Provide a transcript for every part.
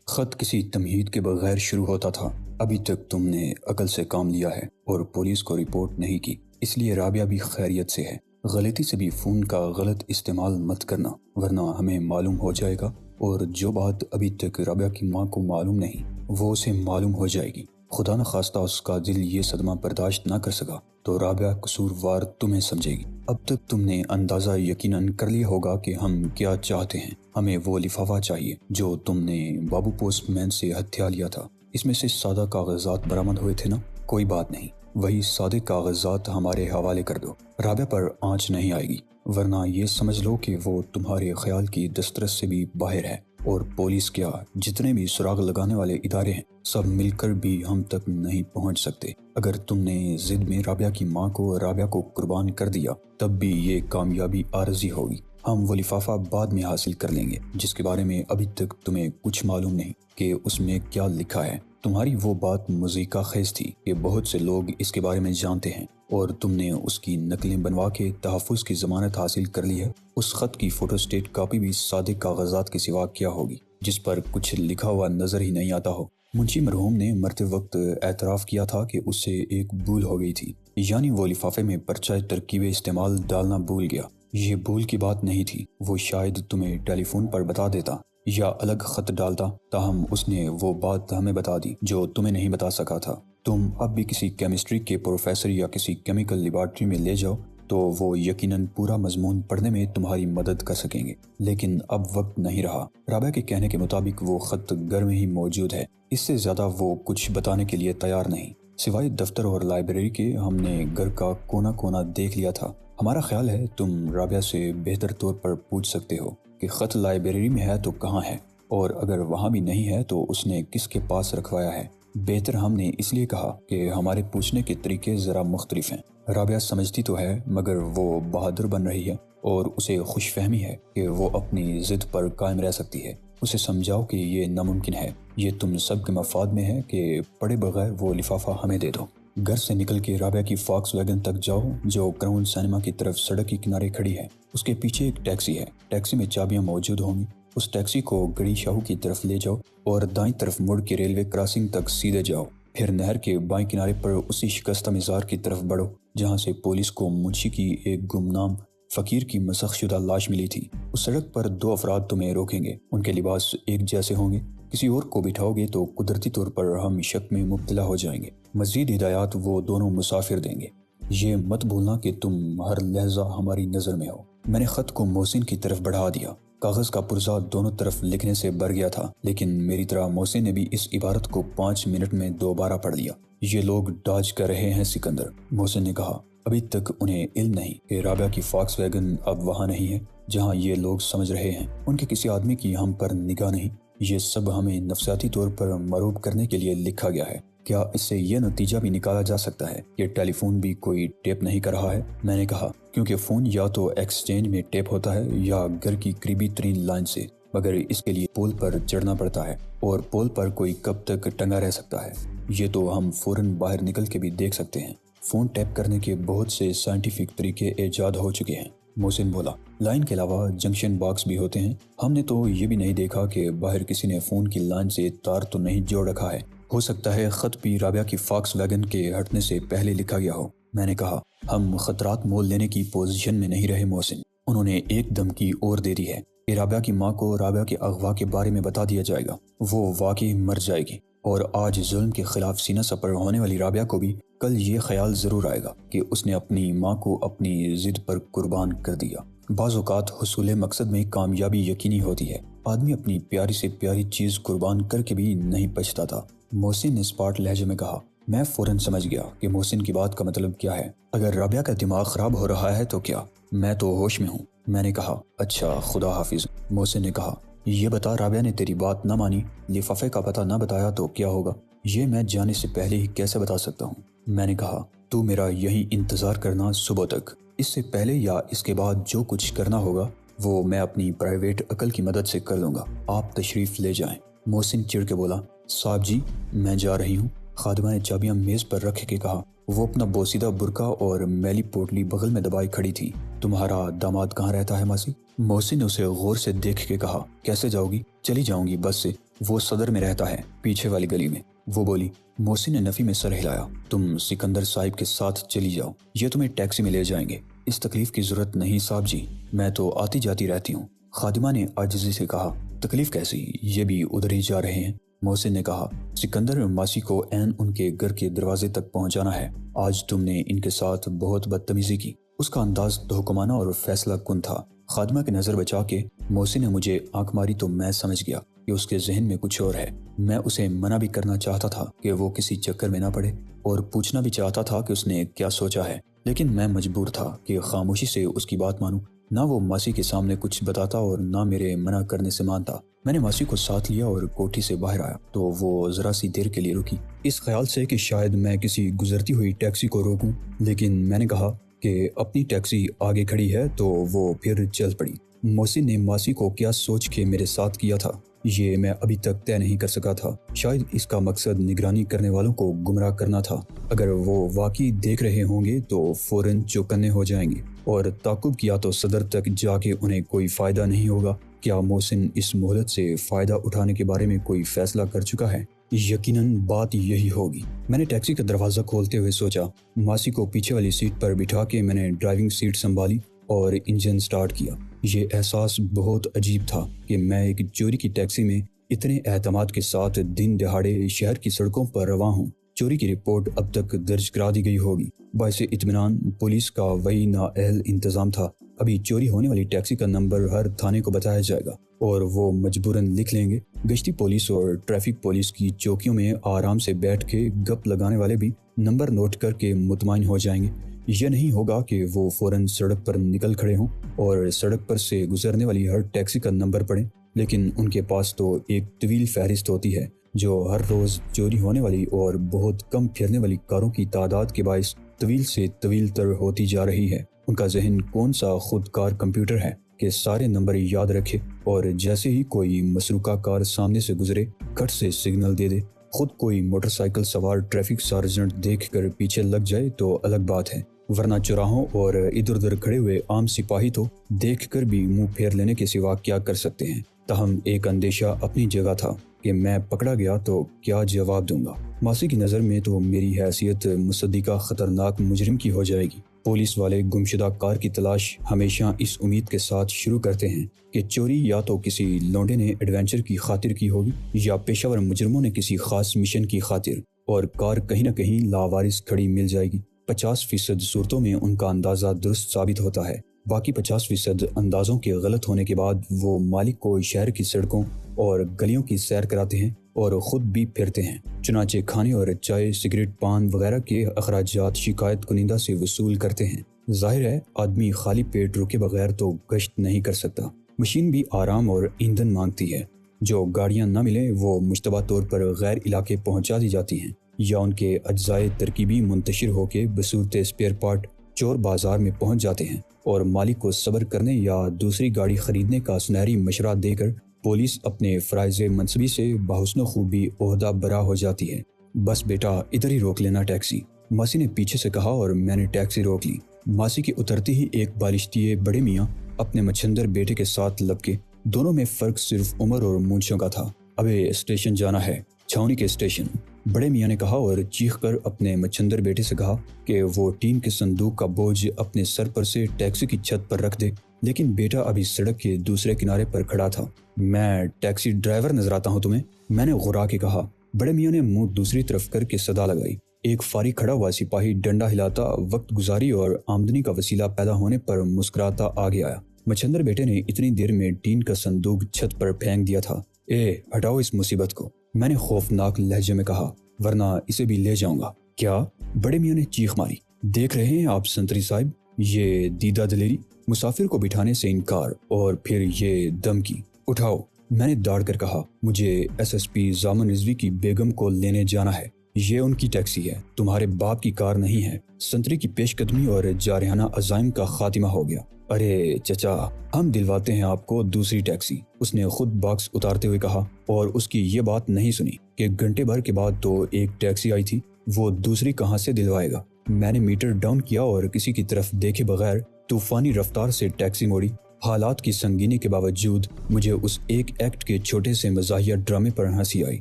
خط کسی تمہید کے بغیر شروع ہوتا تھا۔ ابھی تک تم نے عقل سے کام لیا ہے اور پولیس کو رپورٹ نہیں کی، اس لیے رابعہ بھی خیریت سے ہے۔ غلطی سے بھی فون کا غلط استعمال مت کرنا، ورنہ ہمیں معلوم ہو جائے گا، اور جو بات ابھی تک رابعہ کی ماں کو معلوم نہیں وہ اسے معلوم ہو جائے گی۔ خدا نخواستہ اس کا دل یہ صدمہ برداشت نہ کر سکا تو رابعہ قصوروار تمہیں سمجھے گی۔ اب تک تم نے اندازہ یقیناً کر لیا ہوگا کہ ہم کیا چاہتے ہیں۔ ہمیں وہ لفافہ چاہیے جو تم نے بابو پوسٹ مین سے ہتھیا لیا تھا۔ اس میں سے سادہ کاغذات برآمد ہوئے تھے نا؟ کوئی بات نہیں، وہی سادے کاغذات ہمارے حوالے کر دو۔ رابعہ پر آنچ نہیں آئے گی، ورنہ یہ سمجھ لو کہ وہ تمہارے خیال کی دسترس سے بھی باہر ہے، اور پولیس کیا جتنے بھی سراغ لگانے والے ادارے ہیں سب مل کر بھی ہم تک نہیں پہنچ سکتے۔ اگر تم نے ضد میں رابعہ کی ماں کو رابعہ کو قربان کر دیا تب بھی یہ کامیابی عارضی ہوگی۔ ہم وہ لفافہ بعد میں حاصل کر لیں گے جس کے بارے میں ابھی تک تمہیں کچھ معلوم نہیں کہ اس میں کیا لکھا ہے۔ تمہاری وہ بات مضحکہ خیز تھی کہ بہت سے لوگ اس کے بارے میں جانتے ہیں، اور تم نے اس کی نقلیں بنوا کے تحفظ کی ضمانت حاصل کر لی ہے۔ اس خط کی فوٹو اسٹیٹ کاپی بھی سادے کاغذات کے سوا کیا ہوگی جس پر کچھ لکھا ہوا نظر ہی نہیں آتا ہو۔ منشی مرحوم نے مرتے وقت اعتراف کیا تھا کہ اس سے ایک بھول ہو گئی تھی، یعنی وہ لفافے میں پرچہ ترکیب استعمال ڈالنا بھول گیا۔ یہ بھول کی بات نہیں تھی، وہ شاید تمہیں ٹیلی فون پر بتا دیتا یا الگ خط ڈالتا، تاہم اس نے وہ بات ہمیں بتا دی جو تمہیں نہیں بتا سکا تھا۔ تم اب بھی کسی کیمسٹری کے پروفیسر یا کسی کیمیکل لیبارٹری میں لے جاؤ تو وہ یقیناً پورا مضمون پڑھنے میں تمہاری مدد کر سکیں گے، لیکن اب وقت نہیں رہا۔ رابعہ کے کہنے کے مطابق وہ خط گھر میں ہی موجود ہے، اس سے زیادہ وہ کچھ بتانے کے لیے تیار نہیں۔ سوائے دفتر اور لائبریری کے ہم نے گھر کا کونا کونا دیکھ لیا تھا۔ ہمارا خیال ہے تم رابعہ سے بہتر طور پر پوچھ سکتے ہو کہ خط لائبریری میں ہے تو کہاں ہے، اور اگر وہاں بھی نہیں ہے تو اس نے کس کے پاس رکھوایا ہے۔ بہتر ہم نے اس لیے کہا کہ ہمارے پوچھنے کے طریقے ذرا مختلف ہیں۔ رابعہ سمجھتی تو ہے مگر وہ بہادر بن رہی ہے، اور اسے خوش فہمی ہے کہ وہ اپنی ضد پر قائم رہ سکتی ہے۔ اسے سمجھاؤ کہ یہ ناممکن ہے، یہ تم سب کے مفاد میں ہے کہ پڑھے بغیر وہ لفافہ ہمیں دے دو۔ گھر سے نکل کے رابعہ کی فاکس ویگن تک جاؤ جو کراؤن سینما کی طرف سڑک کے کنارے کھڑی ہے۔ اس کے پیچھے ایک ٹیکسی ہے، ٹیکسی میں چابیاں موجود ہوں گی۔ اس ٹیکسی کو گڑی شاہو کی طرف لے جاؤ اور دائیں طرف مڑ کے ریلوے کراسنگ تک سیدھے جاؤ، پھر نہر کے بائیں کنارے پر اسی شکستہ مزار کی طرف بڑھو جہاں سے پولیس کو منشی کی ایک گمنام فقیر کی مسخ شدہ لاش ملی تھی۔ اس سڑک پر دو افراد تمہیں روکیں گے، ان کے لباس ایک جیسے ہوں گے۔ کسی اور کو بٹھاؤ گے تو قدرتی طور پر ہم شک میں مبتلا ہو جائیں گے۔ مزید ہدایات وہ دونوں مسافر دیں گے۔ یہ مت بھولنا کہ تم ہر لحظہ ہماری نظر میں ہو۔ میں نے خط کو محسن کی طرف بڑھا دیا۔ کاغذ کا پرزہ دونوں طرف لکھنے سے بھر گیا تھا، لیکن میری طرح محسن نے بھی اس عبارت کو 5 منٹ میں دوبارہ پڑھ لیا۔ یہ لوگ ڈاج کر رہے ہیں سکندر، محسن نے کہا۔ ابھی تک انہیں علم نہیں کہ رابعہ کی فاکس ویگن اب وہاں نہیں ہے جہاں یہ لوگ سمجھ رہے ہیں۔ ان کے کسی آدمی کی ہم پر نگاہ نہیں۔ یہ سب ہمیں نفسیاتی طور پر مرعوب کرنے کے لیے لکھا گیا ہے۔ کیا اس سے یہ نتیجہ بھی نکالا جا سکتا ہے کہ ٹیلی فون بھی کوئی ٹیپ نہیں کر رہا ہے؟ میں نے کہا، کیونکہ فون یا تو ایکسچینج میں ٹیپ ہوتا ہے یا گھر کی قریبی ترین لائن سے، مگر اس کے لیے پول پر چڑھنا پڑتا ہے، اور پول پر کوئی کب تک ٹنگا رہ سکتا ہے یہ تو ہم فوراً باہر نکل کے بھی دیکھ سکتے ہیں۔ فون ٹیپ کرنے کے بہت سے سائنٹیفک طریقے ایجاد ہو چکے ہیں، محسن بولا۔ لائن کے علاوہ جنکشن باکس بھی ہوتے ہیں۔ ہم نے تو یہ بھی نہیں دیکھا کہ باہر کسی نے فون کی لائن سے تار تو نہیں جوڑ رکھا ہے۔ ہو سکتا ہے خط بھی رابعہ کی فاکس ویگن کے ہٹنے سے پہلے لکھا گیا ہو۔ میں نے کہا، ہم خطرات مول لینے کی پوزیشن میں نہیں رہے محسن۔ انہوں نے ایک دھمکی اور دے دی ہے کہ رابعہ کی ماں کو رابعہ کے اغوا کے بارے میں بتا دیا جائے گا، وہ واقعی مر جائے گی، اور آج ظلم کے خلاف سینہ سپر ہونے والی رابعہ کو بھی کل یہ خیال ضرور آئے گا کہ اس نے اپنی ماں کو اپنی ضد پر قربان کر دیا۔ بعض اوقات حصول مقصد میں کامیابی یقینی ہوتی ہے۔ آدمی اپنی پیاری سے پیاری چیز قربان کر کے بھی نہیں بچتا تھا، محسن نے اسپاٹ لہجے میں کہا۔ میں فوراً سمجھ گیا کہ محسن کی بات کا مطلب کیا ہے۔ اگر رابعہ کا دماغ خراب ہو رہا ہے تو کیا؟ میں تو ہوش میں ہوں، میں نے کہا۔ اچھا، خدا حافظ، محسن نے کہا۔ یہ بتا، رابعہ نے تیری بات نہ مانی، لفافے کا پتہ نہ بتایا تو کیا ہوگا؟ یہ میں جانے سے پہلے ہی کیسے بتا سکتا ہوں؟ میں نے کہا، تو میرا یہی انتظار کرنا صبح تک۔ اس سے پہلے یا اس کے بعد جو کچھ کرنا ہوگا وہ میں اپنی پرائیویٹ عقل کی مدد سے کر لوں گا۔ آپ تشریف لے جائیں۔ محسن چڑ کے بولا، صاحب جی میں جا رہی ہوں۔ خادمہ نے چابیاں میز پر رکھ کے کہا۔ وہ اپنا بوسیدہ برقع اور میلی پوٹلی بغل میں دبائے کھڑی تھی۔ तुम्हारा दामाद कहाँ रहता है मासी? मोहसिन ने उसे गौर से देख के कहा। कैसे जाओगी? चली जाऊंगी बस से, वो सदर में रहता है, पीछे वाली गली में, वो बोली। मोहसिन ने नफी में सर हिलाया। तुम सिकंदर साहिब के साथ चली जाओ, ये तुम्हें टैक्सी में ले जाएंगे। इस तकलीफ की जरूरत नहीं साहब जी, मैं तो आती जाती रहती हूँ। खादिमा ने आजिज़ी से कहा। तकलीफ कैसी, ये भी उधर ही जा रहे हैं। मोहसिन ने कहा। सिकंदर मासी को ऐन उनके घर के दरवाजे तक पहुंचाना है। आज तुमने इनके साथ बहुत बदतमीजी की। उसका अंदाज तोहकुमाना और फैसला कुन था। खादिमा की नजर बचा के मोहसिन ने मुझे आंख मारी तो मैं समझ गया कि उसके जहन में कुछ और है। मैं उसे मना भी करना चाहता था कि वो किसी चक्कर में ना पड़े, और पूछना भी चाहता था कि उसने क्या सोचा है, लेकिन मैं मजबूर था कि खामोशी से उसकी बात मानूं। ना वो मासी के सामने कुछ बताता और ना मेरे मना करने से मानता। मैंने मासी को साथ लिया और कोठी से बाहर आया तो वो जरा सी देर के लिए रुकी, इस ख्याल से कि शायद मैं किसी गुजरती हुई टैक्सी को रोकूं, लेकिन मैंने कहा कि अपनी टैक्सी आगे खड़ी है, तो वो फिर चल पड़ी। मोहसिन ने मासी को क्या सोच के मेरे साथ किया था, ये मैं अभी तक तय नहीं कर सका था। शायद इसका मकसद निगरानी करने वालों को गुमराह करना था। अगर वो वाकई देख रहे होंगे तो फौरन चौकन्ने हो जाएंगे, और ताकुब किया तो सदर तक जाके उन्हें कोई फायदा नहीं होगा। क्या मोहसिन इस मोहलत से फायदा उठाने के बारे में कोई फैसला कर चुका है? यकीनन बात यही होगी। मैंने टैक्सी का दरवाजा खोलते हुए सोचा। मासी को पीछे वाली सीट पर बिठा के मैंने ड्राइविंग सीट संभाली और इंजन स्टार्ट किया। ये एहसास बहुत अजीब था कि मैं एक चोरी की टैक्सी में इतने एहतमाद के साथ दिन दहाड़े शहर की सड़कों पर रवां हूँ। चोरी की रिपोर्ट अब तक दर्ज करा दी गई होगी। बाइसे इत्मीनान पुलिस का वही नाअहल इंतजाम था। अभी चोरी होने वाली टैक्सी का नंबर हर थाने को बताया जाएगा और वो मजबूरन लिख लेंगे। गश्ती पुलिस और ट्रैफिक पुलिस की चौकियों में आराम से बैठ के गप लगाने वाले भी नंबर नोट करके मुतमईन हो जाएंगे। यह नहीं होगा कि वो फौरन सड़क पर निकल खड़े हों और सड़क पर से गुजरने वाली हर टैक्सी का नंबर पढ़ें, लेकिन उनके पास तो एक तवील फहरिस्त होती है जो हर रोज चोरी होने वाली और बहुत कम फिरने वाली कारों की तादाद के बायस तवील से तवील तर होती जा रही है। उनका जहन कौन सा खुदकार कंप्यूटर है कि सारे नंबर याद रखे और जैसे ही कोई मसरूका कार सामने से गुजरे कट से सिग्नल दे दे। खुद कोई मोटरसाइकिल सवार ट्रैफिक सार्जेंट देखकर पीछे लग जाए तो अलग बात है, वरना चौराहों और इधर उधर खड़े हुए आम सिपाही तो देखकर भी मुंह फेर लेने के सिवा क्या कर सकते हैं। ताहम एक अंदेशा अपनी जगह था कि मैं पकड़ा गया तो क्या जवाब दूंगा। मासी की नज़र में तो मेरी हैसियत मुसद्दिका खतरनाक मुजरिम की हो जाएगी। पुलिस वाले गुमशुदा कार की तलाश हमेशा इस उम्मीद के साथ शुरू करते हैं कि चोरी या तो किसी लौंडे ने एडवेंचर की खातिर की होगी या पेशावर मुजरिमों ने किसी खास मिशन की खातिर, और कार कहीं न कहीं लावारिस खड़ी मिल जाएगी। 50% सूरतों में उनका अंदाजा दुरुस्त साबित होता है। बाकी 50% अंदाजों के गलत होने के बाद वो मालिक को शहर की सड़कों और गलियों की सैर कराते हैं और खुद भी फिरते हैं। चुनाचे खाने और चाय, सिगरेट, पान वगैरह के अखराजात शिकायत कुनिंदा से वसूल करते हैं। जाहिर है आदमी खाली पेट रुके बगैर तो गश्त नहीं कर सकता। मशीन भी आराम और ईंधन मांगती है। जो गाड़ियां न मिले वो मुश्तबा तौर पर गैर इलाके पहुंचा दी जाती हैं या उनके अज्जाए तरकीबी मुंतशिर होकर बसूरत स्पेयर पार्ट चोर बाजार में पहुंच जाते हैं, और मालिक को सब्र करने या दूसरी गाड़ी खरीदने का सुनहरी मशवरा देकर पुलिस अपने फ़राइज़ मनसबी से बहुस्न खूबी ओहदा बरा हो जाती है। बस बेटा इधर ही रोक लेना टैक्सी, मासी ने पीछे से कहा और मैंने टैक्सी रोक ली। मासी के उतरते ही एक बालिश्तिये बड़े मियाँ अपने मच्छंदर बेटे के साथ लपके। दोनों में फ़र्क सिर्फ उम्र और मूंछों का था। अबे स्टेशन जाना है, छावनी के स्टेशन, बड़े मियाँ ने कहा और चीख कर अपने मच्छंदर बेटे से कहा कि वो टीन के संदूक का बोझ अपने सर पर से टैक्सी की छत पर रख दे। लेकिन बेटा अभी सड़क के दूसरे किनारे पर खड़ा था। मैं टैक्सी ड्राइवर नजर आता हूँ तुम्हें, मैंने गुर्रा के कहा। बड़े मियाँ ने मुंह दूसरी तरफ करके सदा लगाई। एक फारी खड़ा हुआ सिपाही डंडा हिलाता वक्त गुजारी और आमदनी का वसीला पैदा होने पर मुस्कुराता आगे आया। मच्छंदर बेटे ने इतनी देर में टीन का संदूक छत पर फेंक दिया था। ए हटाओ इस मुसीबत को, मैंने खौफनाक लहजे में कहा, वरना इसे भी ले जाऊंगा। क्या? बड़े मियाँ ने चीख मारी। देख रहे हैं आप संतरी साहब, ये दीदा दलेरी, मुसाफिर को बिठाने से इनकार और फिर ये धमकी। उठाओ, मैंने दाड़ कर कहा। मुझे SSP जामन रिजवी की बेगम को लेने जाना है। ये उनकी टैक्सी है, तुम्हारे बाप की कार नहीं है। संतरी की पेशकदमी और जारहाना अजाइम का खातिमा हो गया। अरे चचा, हम दिलवाते हैं आपको दूसरी टैक्सी, उसने खुद बॉक्स उतारते हुए कहा, और उसकी ये बात नहीं सुनी कि घंटे भर के बाद तो एक टैक्सी आई थी, वो दूसरी कहाँ से दिलवाएगा। मैंने मीटर डाउन किया और किसी की तरफ देखे बगैर तूफानी रफ्तार से टैक्सी मोड़ी। हालात की संगीनी के बावजूद मुझे उस एक एक्ट के छोटे से मज़ाहिया ड्रामे पर हंसी आई।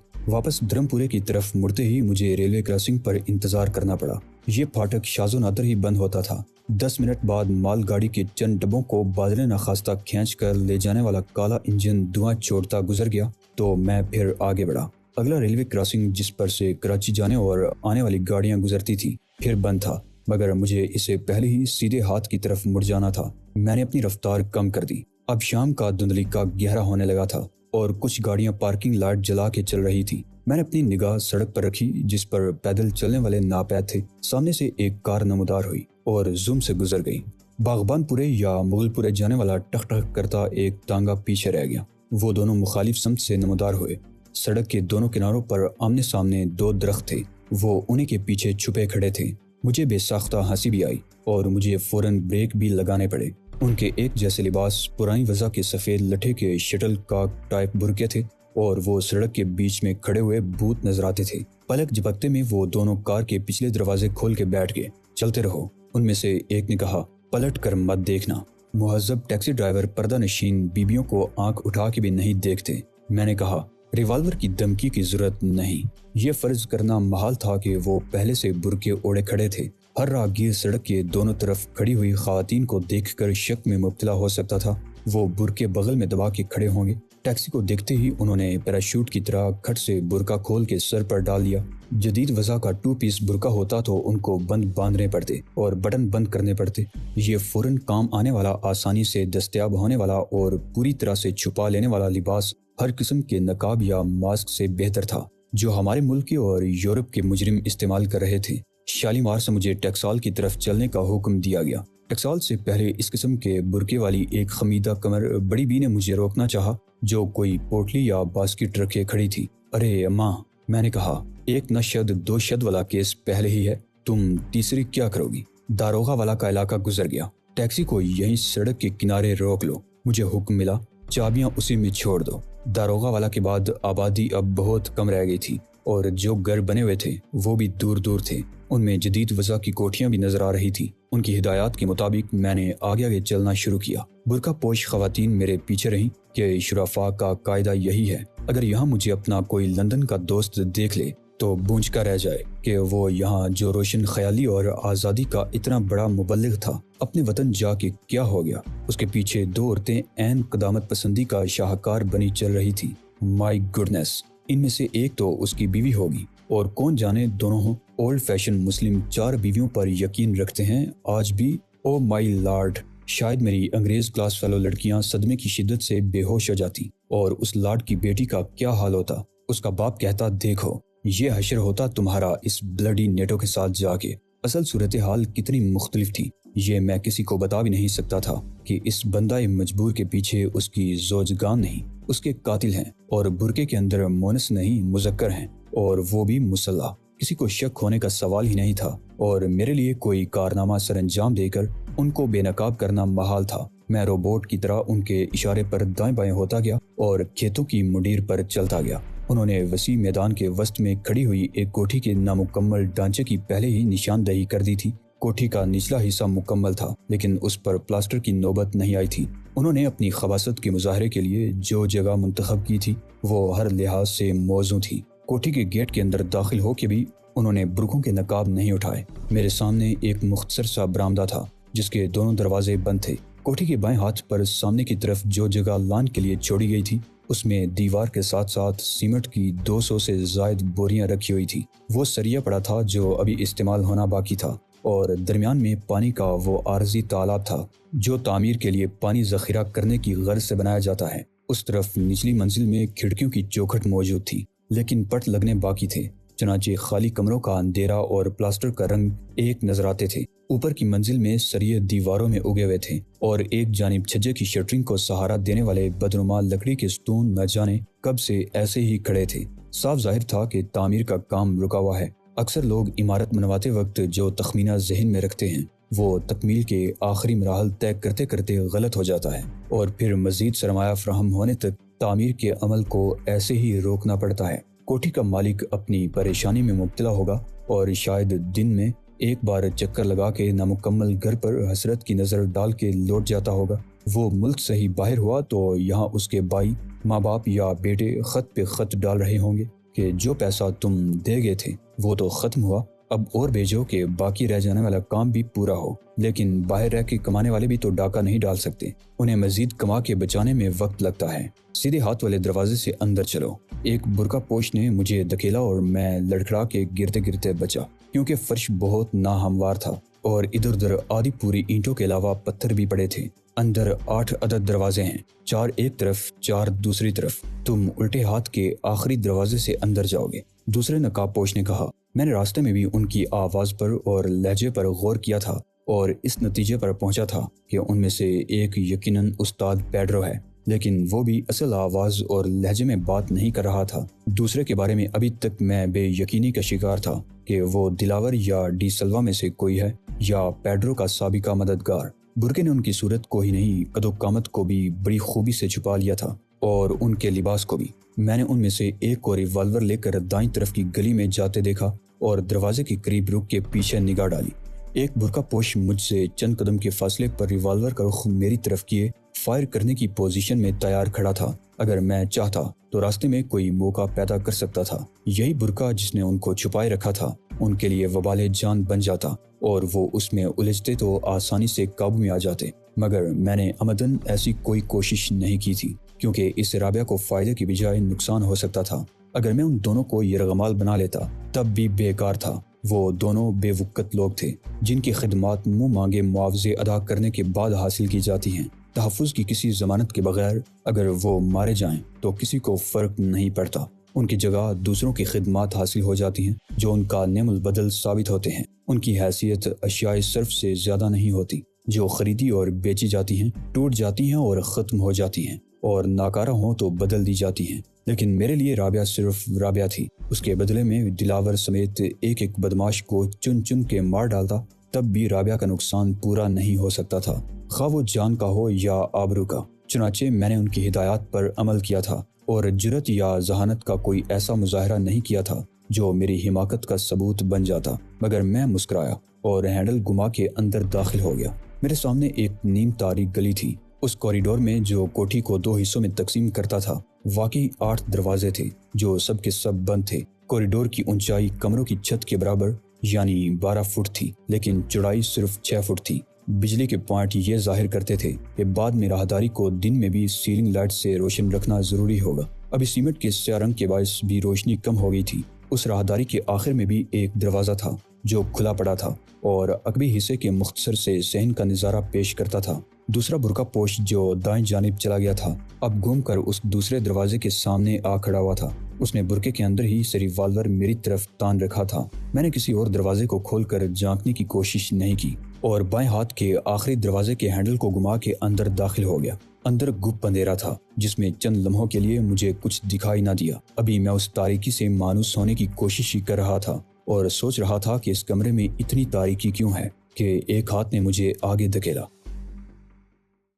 वापस धर्मपुरे की तरफ मुड़ते ही मुझे रेलवे क्रॉसिंग पर इंतजार करना पड़ा। ये फाटक शाज़ो नादर ही बंद होता था। 10 मिनट बाद मालगाड़ी के चंद डब्बों को बादल नखास्ता खींच कर ले जाने वाला काला इंजन धुआं छोड़ता गुजर गया तो मैं फिर आगे बढ़ा। अगला रेलवे क्रॉसिंग जिस पर से कराची जाने और आने वाली गाड़ियां गुजरती थी फिर बंद था, मगर मुझे इससे पहले ही सीधे हाथ की तरफ मुड़ जाना था। मैंने अपनी रफ्तार कम कर दी। अब शाम का धुंधलीका गहरा होने लगा था और कुछ गाड़ियां पार्किंग लाइट जला के चल रही थी। मैंने अपनी निगाह सड़क पर रखी जिस पर पैदल चलने वाले नापैद थे। सामने से एक कार नमदार हुई और जुम से गुजर गई। बागबानपुरे या मुगलपुरे जाने वाला टक टक करता एक तांगा पीछे रह गया। वो दोनों मुखालिफ समत से नमदार हुए। सड़क के दोनों किनारों पर आमने सामने 2 दरख्त थे। वो उन्हीं के पीछे छुपे खड़े थे। मुझे बेसाख्ता हंसी भी आई और मुझे फौरन ब्रेक भी लगाने पड़े। उनके एक जैसे लिबास, पुरानी वजह के सफ़ेद लठे के शटल कॉक टाइप बुरके थे और वो सड़क के बीच में खड़े हुए भूत नजर आते थे। पलक झपकते में वो दोनों कार के पिछले दरवाजे खोल के बैठ गए। चलते रहो, उनमें से एक ने कहा, पलट कर मत देखना। मुहज्जब टैक्सी ड्राइवर पर्दा नशीन बीबियों को आंख उठा के भी नहीं देखते। मैंने कहा, रिवाल्वर की धमकी की जरूरत नहीं। ये फर्ज करना महाल था कि वो पहले से बुरके ओढ़े खड़े थे। हर राहगीर सड़क के दोनों तरफ खड़ी हुई खवातीन को देखकर शक में मुब्तला हो सकता था। वो बुरके बगल में दबा के खड़े होंगे। टैक्सी को देखते ही उन्होंने पैराशूट की तरह खट से बुरका खोल के सर पर डाल लिया। जदीद वजह का 2 पीस बुरका होता तो उनको बंद बांधने पड़ते और बटन बंद करने पड़ते। ये फौरन काम आने वाला, आसानी से दस्तयाब होने वाला और पूरी तरह से छुपा लेने वाला लिबास हर किस्म के नकाब या मास्क से बेहतर था जो हमारे मुल्क के और यूरोप के मुजरिम इस्तेमाल कर रहे थे। शालीमार से मुझे टकसाल की तरफ चलने का हुक्म दिया गया। टकसाल से पहले इस किस्म के बुरके वाली एक खमीदा कमर बड़ी बी ने मुझे रोकना चाहा जो कोई पोटली या बास्केट रखे खड़ी थी। अरे अम्मा, मैंने कहा, एक न शद 2 शद वाला केस पहले ही है, तुम तीसरी क्या करोगी? दारोगा वाला का इलाका गुजर गया। टैक्सी को यहीं सड़क के किनारे रोक लो। मुझे हुक्म मिला, चाबियां उसी में छोड़ दो। दारोगा वाला के बाद आबादी अब बहुत कम रह गई थी और जो घर बने हुए थे वो भी दूर दूर थे। उनमें जदीद वजह की कोठियां भी नजर आ रही थी। उनकी हिदायत के मुताबिक मैंने आगे आगे चलना शुरू किया। बुरका पोश खवातीन मेरे पीछे रहीं कि शुराफा का कायदा यही है, अगर यहाँ मुझे अपना कोई लंदन का दोस्त देख ले तो बूझ का रह जाए कि वो यहाँ जो रोशन ख्याली और आज़ादी का इतना बड़ा मुबल्लिग था, अपने वतन जाके क्या हो गया। उसके पीछे 2 औरतें ऐन कदामत पसंदी का शाहकार बनी चल रही थी। माई गुडनेस, इनमें से एक तो उसकी बीवी होगी और कौन जाने दोनों हों। ओल्ड फैशन मुस्लिम 4 बीवियों पर यकीन रखते हैं आज भी। ओ माई लॉर्ड, शायद मेरी अंग्रेज क्लास फेलो लड़कियां सदमे की शिद्दत से बेहोश हो जाती और उस लॉर्ड की बेटी का क्या हाल होता। उसका बाप कहता, देखो ये हशर होता तुम्हारा इस ब्लडी नेटो के साथ जाके। असल सूरत हाल कितनी मुख्तलिफ थी ये मैं किसी को बता भी नहीं सकता था कि इस बंदाए मजबूर के पीछे उसकी जोजगान नहीं, उसके कातिल हैं और बुरके के अंदर मोनस नहीं मुजक्कर हैं और वो भी मुसल्ला। किसी को शक होने का सवाल ही नहीं था और मेरे लिए कोई कारनामा सरंजाम देकर उनको बेनकाब करना महाल था। मैं रोबोट की तरह उनके इशारे पर दाएं बाएं होता गया और खेतों की मुंडीर पर चलता गया। उन्होंने वसी मैदान के वस्त में खड़ी हुई एक कोठी के नामुकम्मल ढांचे की पहले ही निशानदेही कर दी थी। कोठी का निचला हिस्सा मुकम्मल था लेकिन उस पर प्लास्टर की नौबत नहीं आई थी। उन्होंने अपनी खबासत के मुजाहरे के लिए जो जगह मुंतखब की थी वो हर लिहाज से मौजू थी। कोठी के गेट के अंदर दाखिल हो के भी उन्होंने बुरकों के नकाब नहीं उठाए। मेरे सामने एक मुख्तसर सा बरामदा था जिसके दोनों दरवाजे बंद थे। कोठी के बाएं हाथ पर सामने की तरफ जो जगह लान के लिए छोड़ी गई थी उसमें दीवार के साथ साथ सीमेंट की 200 से जायद बोरियां रखी हुई थी। वो सरिया पड़ा था जो अभी इस्तेमाल होना बाकी था और दरमियान में पानी का वो आरजी तालाब था जो तामीर के लिए पानी जखीरा करने की गर्ज से बनाया जाता है। उस तरफ निचली मंजिल में खिड़कियों की चौखट मौजूद थी लेकिन पट लगने बाकी थे। चनाचे खाली कमरों का अंधेरा और प्लास्टर का रंग एक नजर आते थे। ऊपर की मंजिल में सरिये दीवारों में उगे हुए थे और एक जानिब छज्जे की शटरिंग को सहारा देने वाले बदनुमा लकड़ी के स्टून न जाने कब से ऐसे ही खड़े थे। साफ जाहिर था कि तामीर का काम रुका हुआ है। अक्सर लोग इमारत बनवाते वक्त जो तखमीना जहन में रखते हैं वो तकमील के आखिरी मराहल तय करते करते गलत हो जाता है और फिर मजीद सरमाया फराहम होने तक तामीर के अमल को ऐसे ही रोकना पड़ता है। कोठी का मालिक अपनी परेशानी में मुब्तला होगा और शायद दिन में ایک بار چکر لگا کے نامکمل گھر پر حسرت کی نظر ڈال کے لوٹ جاتا ہوگا۔ وہ ملک سے ہی باہر ہوا تو یہاں اس کے بھائی، ماں باپ یا بیٹے خط پہ خط ڈال رہے ہوں گے کہ جو پیسہ تم دے گئے تھے وہ تو ختم ہوا، اب اور بھیجو کہ باقی رہ جانے والا کام بھی پورا ہو۔ لیکن باہر رہ کے کمانے والے بھی تو ڈاکہ نہیں ڈال سکتے، انہیں مزید کما کے بچانے میں وقت لگتا ہے۔ سیدھے ہاتھ والے دروازے سے اندر چلو۔ ایک برقع پوش نے مجھے دھکیلا اور میں لڑکھڑا کے گرتے گرتے بچا، کیونکہ فرش بہت ناہموار تھا اور ادھر ادھر آدھی پوری اینٹوں کے علاوہ پتھر بھی پڑے تھے۔ اندر 8 عدد دروازے ہیں، 4 ایک طرف 4 دوسری طرف۔ تم الٹے ہاتھ کے آخری دروازے سے اندر جاؤ گے، دوسرے نقاب پوش نے کہا۔ میں نے راستے میں بھی ان کی آواز پر اور لہجے پر غور کیا تھا اور اس نتیجے پر پہنچا تھا کہ ان میں سے ایک یقیناً استاد پیڈرو ہے، لیکن وہ بھی اصل آواز اور لہجے میں بات نہیں کر رہا تھا۔ دوسرے کے بارے میں ابھی تک میں بے یقینی کا شکار تھا کہ وہ دلاور یا ڈی سلوا میں سے کوئی ہے یا پیڈرو کا سابقہ مددگار۔ برقع نے ان کی صورت کو ہی نہیں، قد و قامت کو بھی بڑی خوبی سے چھپا لیا تھا اور ان کے لباس کو بھی۔ میں نے ان میں سے ایک کو ریوالور لے کر دائیں طرف کی گلی میں جاتے دیکھا اور دروازے کے قریب رک کے پیچھے نگاہ ڈالی۔ ایک برقع پوش مجھ سے چند قدم کے فاصلے پر ریوالور کا رخ میری طرف کیے فائر کرنے کی پوزیشن میں تیار کھڑا تھا۔ اگر میں چاہتا تو راستے میں کوئی موقع پیدا کر سکتا تھا۔ یہی برقع جس نے ان کو چھپائے رکھا تھا ان کے لیے وبال جان بن جاتا اور وہ اس میں الجھتے تو آسانی سے قابو میں آ جاتے، مگر میں نے عمدن ایسی کوئی کوشش نہیں کی تھی، کیونکہ اس سے رابعہ کو فائدے کی بجائے نقصان ہو سکتا تھا۔ اگر میں ان دونوں کو یرغمال بنا لیتا تب بھی بیکار تھا۔ وہ دونوں بے وقت لوگ تھے جن کی خدمات منہ مانگے معاوضے ادا کرنے کے بعد حاصل کی جاتی ہیں۔ تحفظ کی کسی ضمانت کے بغیر اگر وہ مارے جائیں تو کسی کو فرق نہیں پڑتا، ان کی جگہ دوسروں کی خدمات حاصل ہو جاتی ہیں جو ان کا نعم البدل ثابت ہوتے ہیں۔ ان کی حیثیت اشیاء صرف سے زیادہ نہیں ہوتی جو خریدی اور بیچی جاتی ہیں، ٹوٹ جاتی ہیں اور ختم ہو جاتی ہیں، اور ناکارہ ہوں تو بدل دی جاتی ہیں۔ لیکن میرے لیے رابعہ صرف رابعہ تھی۔ اس کے بدلے میں دلاور سمیت ایک ایک بدماش کو چن چن کے مار ڈالتا، تب بھی رابعہ کا نقصان پورا نہیں ہو سکتا تھا، خواہ وہ جان کا ہو یا آبرو کا۔ چنانچہ میں نے ان کی ہدایات پر عمل کیا تھا اور جرات یا ذہانت کا کوئی ایسا مظاہرہ نہیں کیا تھا جو میری حماقت کا ثبوت بن جاتا، مگر میں مسکرایا اور ہینڈل گھما کے اندر داخل ہو گیا۔ میرے سامنے ایک نیم تاریک گلی تھی۔ اس کوریڈور میں جو کوٹھی کو 2 حصوں میں تقسیم کرتا تھا واقعی 8 دروازے تھے جو سب کے سب بند تھے۔ کوریڈور کی اونچائی کمروں کی چھت کے برابر یعنی 12 فٹ تھی، لیکن چوڑائی صرف 6 فٹ تھی۔ بجلی کے پوائنٹ یہ ظاہر کرتے تھے کہ بعد میں راہداری کو دن میں بھی سیلنگ لائٹ سے روشن رکھنا ضروری ہوگا۔ ابھی سیمنٹ کے سیاہ رنگ کے باعث بھی روشنی کم ہو گئی تھی۔ اس راہداری کے آخر میں بھی ایک دروازہ تھا جو کھلا پڑا تھا اور عقبی حصے کے مختصر سے صحن کا نظارہ پیش کرتا تھا۔ دوسرا برقع پوش جو دائیں جانب چلا گیا تھا اب گھوم کر اس دوسرے دروازے کے سامنے آ کھڑا ہوا تھا۔ اس نے برقعے کے اندر ہی سے ریوالور میری طرف تان رکھا تھا۔ میں نے کسی اور دروازے کو کھول کر جھانکنے کی کوشش نہیں کی اور بائیں ہاتھ کے آخری دروازے کے ہینڈل کو گھما کے اندر داخل ہو گیا۔ اندر گپ اندھیرا تھا جس میں چند لمحوں کے لیے مجھے کچھ دکھائی نہ دیا۔ ابھی میں اس تاریکی سے مانوس ہونے کی کوشش ہی کر رہا تھا اور سوچ رہا تھا کہ اس کمرے میں اتنی تاریکی کیوں ہے کہ ایک ہاتھ نے مجھے آگے دھکیلا۔